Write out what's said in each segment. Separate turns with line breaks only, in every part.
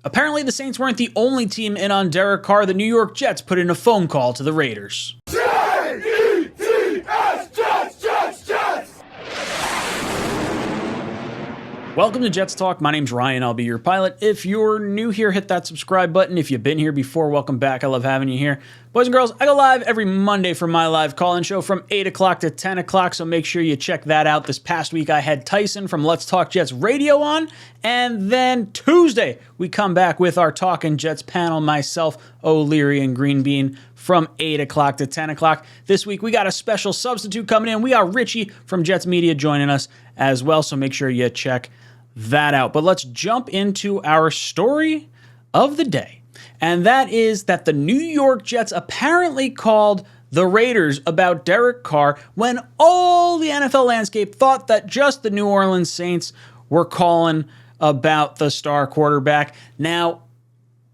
Apparently, the Saints weren't the only team in on Derek Carr. The New York Jets put in a phone call to the Raiders. Welcome to Jets Talk. My name's Ryan. I'll be your pilot. If you're new here, hit that subscribe button. If you've been here before, welcome back. I love having you here. Boys and girls, I go live every Monday for my live call-in show from 8 o'clock to 10 o'clock, so make sure you check that out. This past week, I had Tyson from Let's Talk Jets Radio on, and then Tuesday, we come back with our Talkin' Jets panel, myself, O'Leary, and Green Bean from 8 o'clock to 10 o'clock. This week, we got a special substitute coming in. We got Richie from Jets Media joining us as well, so make sure you check that out. But let's jump into our story of the day. And that is that the New York Jets apparently called the Raiders about Derek Carr when all the NFL landscape thought that just the New Orleans Saints were calling about the star quarterback. Now,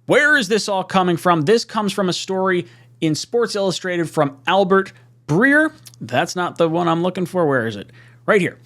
where is this all coming from? This comes from a story in Sports Illustrated from Albert Breer. That's not the one I'm looking for. Where is it? Right here.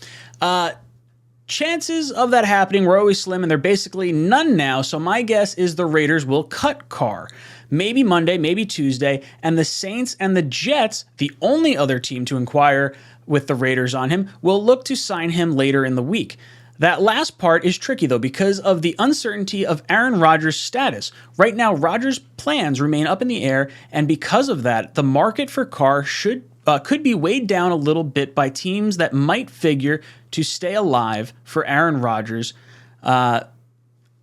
Chances of that happening were always slim, and they're basically none now, so my guess is the Raiders will cut Carr. Maybe Monday, maybe Tuesday, and the Saints and the Jets, the only other team to inquire with the Raiders on him, will look to sign him later in the week. That last part is tricky, though, because of the uncertainty of Aaron Rodgers' status. Right now, Rodgers' plans remain up in the air, and because of that, the market for Carr could be weighed down a little bit by teams that might figure to stay alive for Aaron Rodgers.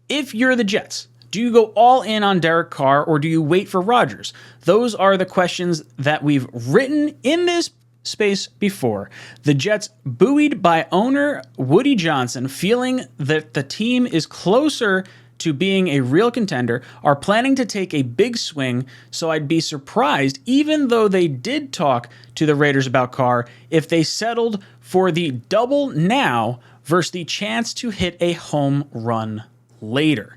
If you're the Jets, do you go all in on Derek Carr or do you wait for Rodgers? Those are the questions that we've written in this space before. The Jets, buoyed by owner Woody Johnson, feeling that the team is closer to being a real contender, are planning to take a big swing, so I'd be surprised, even though they did talk to the Raiders about Carr, if they settled for the double now versus the chance to hit a home run later.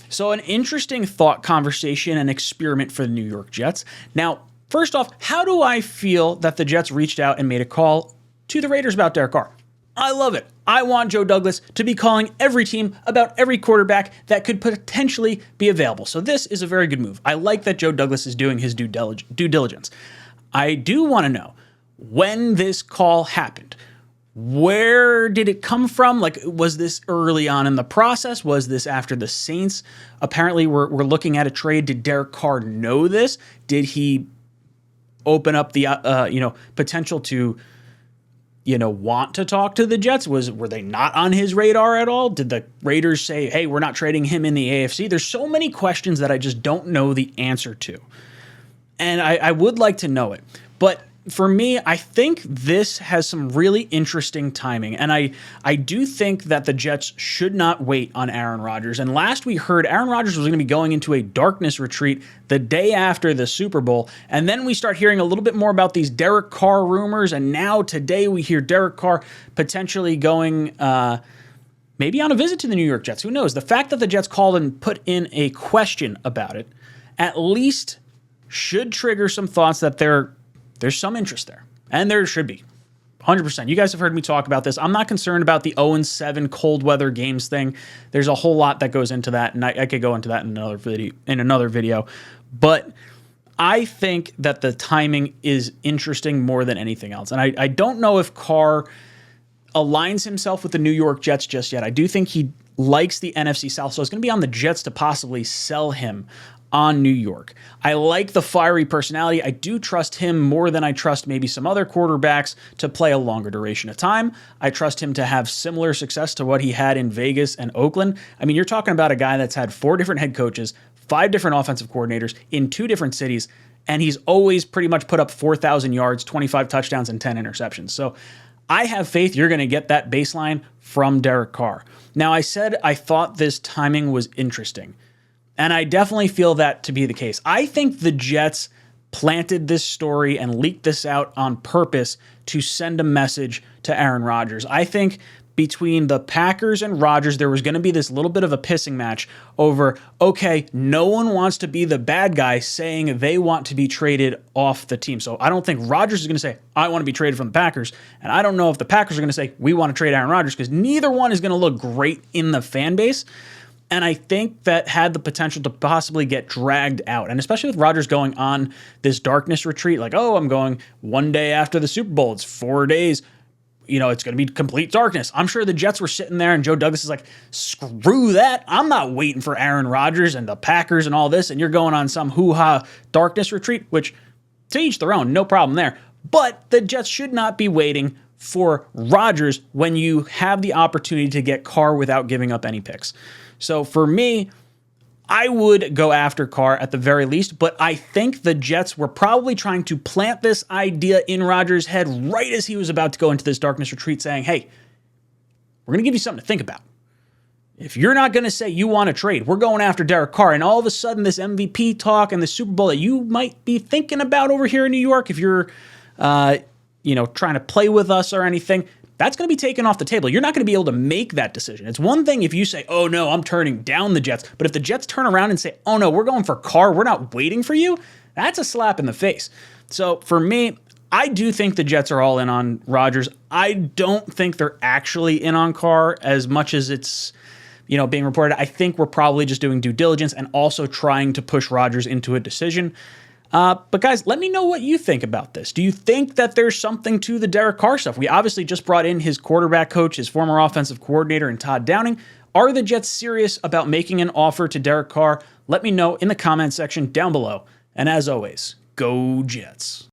So an interesting thought conversation and experiment for the New York Jets. Now, first off, how do I feel that the Jets reached out and made a call to the Raiders about Derek Carr? I love it. I want Joe Douglas to be calling every team about every quarterback that could potentially be available. So this is a very good move. I like that Joe Douglas is doing his due diligence. I do want to know when this call happened. Where did it come from? Like, was this early on in the process? Was this after the Saints apparently were looking at a trade? Did Derek Carr know this? Did he open up the potential to want to talk to the Jets? Were they not on his radar at all? Did the Raiders say, hey, we're not trading him in the AFC? There's so many questions that I just don't know the answer to. And I would like to know it. But for me, I think this has some really interesting timing. And I do think that the Jets should not wait on Aaron Rodgers. And last we heard, Aaron Rodgers was going to be going into a darkness retreat the day after the Super Bowl. And then we start hearing a little bit more about these Derek Carr rumors. And now today we hear Derek Carr potentially going maybe on a visit to the New York Jets. Who knows? The fact that the Jets called and put in a question about it at least should trigger some thoughts that there's some interest there. And there should be. 100%. You guys have heard me talk about this. I'm not concerned about the 0-7 cold weather games thing. There's a whole lot that goes into that, and I could go into that in another video. But I think that the timing is interesting more than anything else. And I don't know if Carr aligns himself with the New York Jets just yet. I do think he likes the NFC South, so it's going to be on the Jets to possibly sell him on New York. I like the fiery personality. I do trust him more than I trust maybe some other quarterbacks to play a longer duration of time. I trust him to have similar success to what he had in Vegas and Oakland. I mean, you're talking about a guy that's had 4 different head coaches, 5 different offensive coordinators in 2 different cities, and he's always pretty much put up 4,000 yards, 25 touchdowns, and 10 interceptions. So I have faith you're going to get that baseline from Derek Carr. Now, I said I thought this timing was interesting. And I definitely feel that to be the case. I think the Jets planted this story and leaked this out on purpose to send a message to Aaron Rodgers. I think between the Packers and Rodgers, there was going to be this little bit of a pissing match over, okay, no one wants to be the bad guy saying they want to be traded off the team. So I don't think Rodgers is going to say, I want to be traded from the Packers. And I don't know if the Packers are going to say, we want to trade Aaron Rodgers, because neither one is going to look great in the fan base. And I think that had the potential to possibly get dragged out. And especially with Rodgers going on this darkness retreat, like, oh, I'm going one day after the Super Bowl. It's 4 days. It's going to be complete darkness. I'm sure the Jets were sitting there and Joe Douglas is like, screw that. I'm not waiting for Aaron Rodgers and the Packers and all this. And you're going on some hoo-ha darkness retreat, which to each their own, no problem there. But the Jets should not be waiting for Rodgers when you have the opportunity to get Carr without giving up any picks. So for me, I would go after Carr at the very least, but I think the Jets were probably trying to plant this idea in Rodgers' head right as he was about to go into this darkness retreat, saying, hey, we're going to give you something to think about. If you're not going to say you want to trade, we're going after Derek Carr. And all of a sudden, this MVP talk and the Super Bowl that you might be thinking about over here in New York, if you're, trying to play with us or anything, that's going to be taken off the table. You're not going to be able to make that decision. It's one thing if you say, oh, no, I'm turning down the Jets. But if the Jets turn around and say, oh, no, we're going for Carr, we're not waiting for you, that's a slap in the face. So for me, I do think the Jets are all in on Rodgers. I don't think they're actually in on Carr as much as it's being reported. I think we're probably just doing due diligence and also trying to push Rodgers into a decision. But guys, let me know what you think about this. Do you think that there's something to the Derek Carr stuff? We obviously just brought in his quarterback coach, his former offensive coordinator, and Todd Downing. Are the Jets serious about making an offer to Derek Carr? Let me know in the comment section down below. And as always, go Jets.